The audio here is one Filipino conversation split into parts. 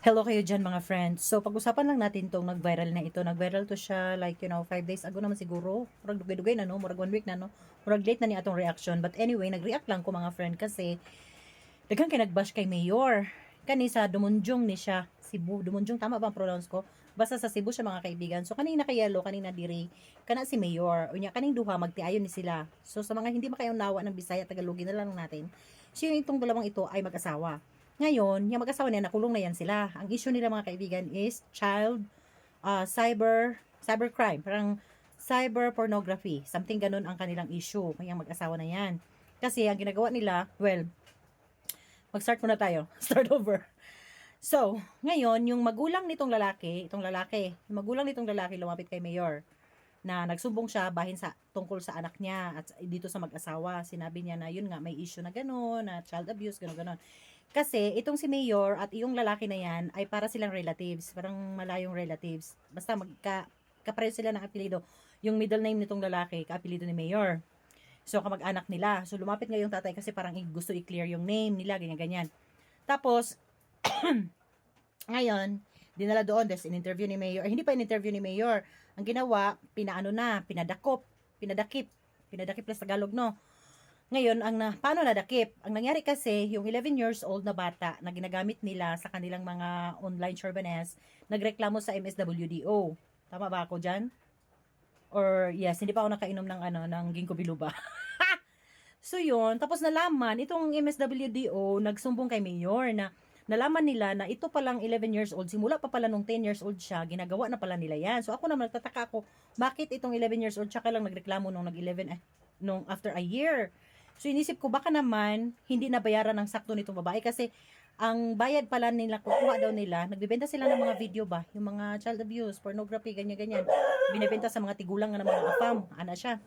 Hello kayo dyan mga friends. So, pag-usapan lang natin tong nag-viral na ito. Nag-viral to siya like, 5 days ago naman siguro. Murag dugay-dugay na, no? Murag 1 week na, no? Murag late na ni atong reaction. But anyway, nag-react lang ko mga friend kasi daghang kay nag-bash kay Mayor. Kani sa Dumunjong ni siya. Cebu. Dumunjong, tama ba ang pronounce ko? Basta sa Cebu siya mga kaibigan. So, kanina kay Yelo, kanina diri, kana si Mayor. Unya, kaning duha, magtiayon ni sila. So, sa mga hindi makayunawa ng Bisaya, Tagalogin na lang natin. So, itong dalawang ito ay mag-asawa. Ngayon, yung mag-asawa niya, nakulong na yan sila. Ang issue nila mga kaibigan is cybercrime. Parang cyber pornography. Something ganun ang kanilang issue. Kaya mag-asawa na yan. Kasi ang ginagawa nila, well, mag-start muna tayo. Start over. So, ngayon, yung magulang nitong lalaki, yung magulang nitong lalaki lumapit kay Mayor na nagsumbong siya bahin sa tungkol sa anak niya at dito sa mag-asawa. Sinabi niya na yun nga may issue na gano'n, na child abuse, gano'n. Kasi itong si Mayor at yung lalaki na yan ay para silang relatives, parang malayong relatives. Basta kapareho sila ng apelyido. Yung middle name nitong lalaki, kaapelyido ni Mayor. So, kamag-anak nila. So, lumapit nga yung tatay kasi parang gusto i-clear yung name nila, ganyan-ganyan. Tapos, ngayon, dinala doon, des in-interview ni Mayor. Hindi pa in-interview ni Mayor. Ang ginawa, pinadakip na sa Tagalog, no? Ngayon, paano nadakip? Ang nangyari kasi, yung 11 years old na bata na ginagamit nila sa kanilang mga online chauvinist, nagreklamo sa MSWDO. Tama ba ako dyan? Or, yes, hindi pa ako nakainom ng ginkgo biloba. So, yun. Tapos nalaman, itong MSWDO, nagsumbong kay Mayor na nalaman nila na ito palang 11 years old, simula pa pala nung 10 years old siya, ginagawa na pala nila yan. So, ako naman, nagtataka ako, bakit itong 11 years old, tsaka lang nagreklamo nung nung after a year. So, inisip ko, baka naman, hindi nabayaran ng sakto nitong babae kasi ang bayad pala nila, kukuha daw nila, nagbibenta sila ng mga video ba, yung mga child abuse, pornography, ganyan-ganyan. Binibenta sa mga tigulang na mga afam, ana siya.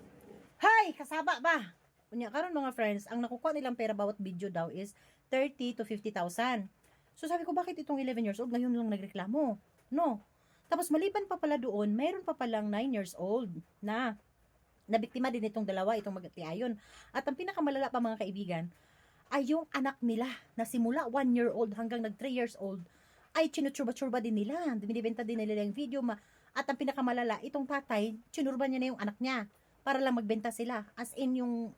Hay, kasaba ba? Kunya karon mga friends, ang nakukuha nilang pera bawat video daw is 30 to 50,000. So sabi ko, bakit itong 11 years old ngayon lang nagreklamo? No. Tapos maliban pa pala doon, mayroon pa palang 9 years old na nabiktima din itong dalawa, itong magtiayon. At ang pinakamalala pa mga kaibigan, ay yung anak nila na simula 1 year old hanggang nag 3 years old ay chinuturba-turba din nila. Binibenta din nila yung video. At ang pinakamalala, itong tatay, chinurba niya na yung anak niya para lang magbenta sila. As in yung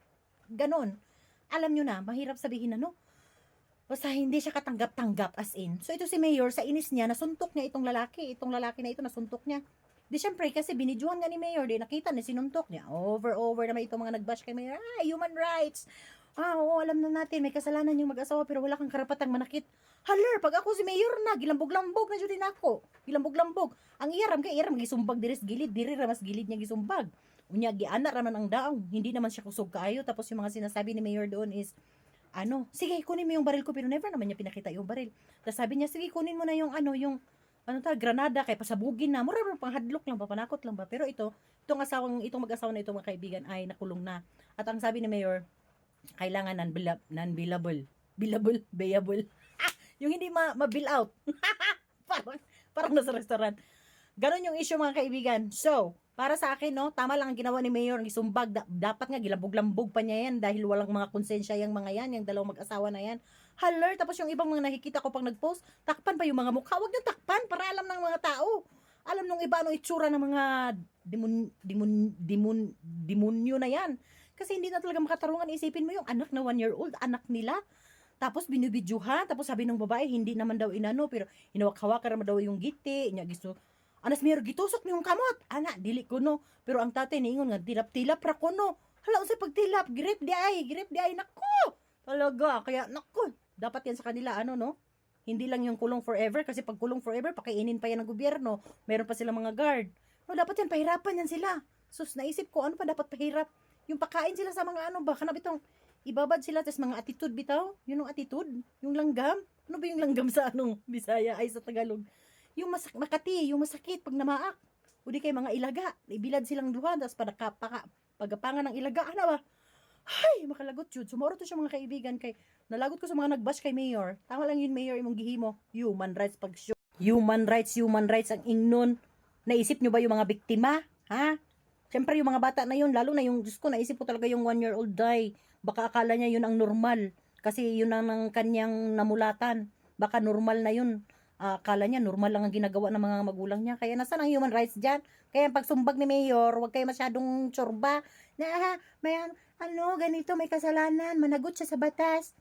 ganon. Alam nyo na, mahirap sabihin na no. Basta hindi siya katanggap-tanggap as in. So ito si Mayor, sa inis niya, nasuntok niya itong lalaki. Itong lalaki na ito, nasuntok niya. Di syempre, kasi binidyohan nga ni Mayor, di nakita niya, sinuntok niya. Over naman itong mga nagbash kay Mayor. Human rights. Oo, alam na natin, may kasalanan yung mag-asawa, pero wala kang karapatang manakit. Haler, pag ako si Mayor na, gilambog-lambog na dyan ako. Gilambog-lambog. Ang iyaram gisumbag diris gilid, diri ramas gilid niya gisumbag. Unya, giana raman ang daong. Hindi naman siya kusog kaayo. Tapos yung mga sinasabi ni Mayor doon is, sige, kunin mo yung baril ko, pero never naman niya pinakita yung baril. Tapos sabi niya, sige, kunin mo na yung granada, kay pasabugin na, mura pang hadlok lang ba, panakot lang ba. Pero itong mag-asawa na itong mga kaibigan ay nakulong na. At ang sabi ni Mayor, kailangan bayable. Yung hindi ma-bill out. parang nasa restaurant. Ganon yung issue mga kaibigan. So, para sa akin, no, tama lang ang ginawa ni Mayor, ang isumbag, dapat nga gilambog-lambog pa niya yan dahil walang mga konsensya yung mga yan, yung dalawang mag-asawa na yan. Haler, tapos yung ibang mga nakikita ko pag nag-post, takpan pa yung mga mukha. Huwag niyong takpan para alam ng mga tao. Alam nung iba anong itsura ng mga demonyo na yan. Kasi hindi na talaga makatarungan. Isipin mo yung anak na 1 year old, anak nila. Tapos binibidyohan, tapos sabi ng babae, hindi naman daw inano, pero hinawak-hawakan naman daw yung giti, niya gusto, anas mero gitusok ni yung kamot. Ana, dili ko no. Pero ang tatay niingon nga tilap-tilap ra ko no. Hala unsay pagtilap, grip di ay nako. Talaga, kaya nako. Dapat yan sa kanila no. Hindi lang yung kulong forever kasi pag kulong forever pakainin pa yan ng gobyerno. Meron pa silang mga guard. No, dapat yan pahirapan yan sila. Sus, naisip ko ano pa dapat pahirap? Yung pakain sila sa mga ba kanab itong ibabad sila tas mga attitude bitaw. Yun yung attitude, yung langgam. Ano ba yung langgam sa Bisaya ay sa Tagalog? Yung makati, yung masakit pag namaak. O di kay mga ilaga, ibilad silang duha, tapos pagapangan ng ilaga, ano ba? Ay, makalagot yun. Sumoro to siya mga kaibigan kay, nalagot ko sa mga nagbash kay Mayor. Tama lang yun, Mayor, imong gihimo. Human rights pag show. Human rights ang ingnon. Naisip nyo ba yung mga biktima? Ha? Siyempre yung mga bata na yun, lalo na yung, Diyos ko, naisip ko talaga yung 1 year old die. Baka akala niya yun ang normal. Kasi yun ang kanyang namulatan. Baka normal na yun. Akala niya normal lang ang ginagawa ng mga magulang niya. Kaya nasaan ang human rights dyan? Kaya ang pagsumbag ni Mayor, huwag kayo masyadong tsorba. Na, may ganito, may kasalanan, managot siya sa batas.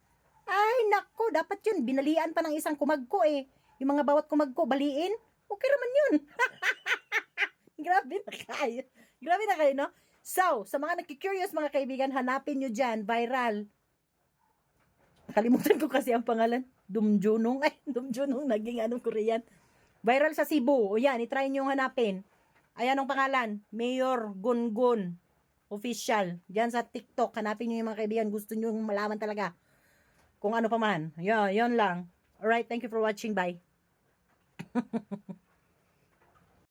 Ay, nako, dapat yun. Binalian pa ng isang kumagko eh. Yung mga bawat kumagko, baliin. Okay naman yun. Grabe na kayo. Grabe na kayo, no? So, sa mga nagki-curious mga kaibigan, hanapin nyo dyan, viral. Kalimutan ko kasi ang pangalan. Dumjunong. Ay, Dumjunong naging Korean. Viral sa Cebu. O yan, itry nyo hanapin. Ayan ang pangalan. Mayor Gungun. Official. Diyan sa TikTok. Hanapin nyo yung mga kaibigan. Gusto nyo malaman talaga kung ano pa man. Yan lang. Alright, thank you for watching. Bye.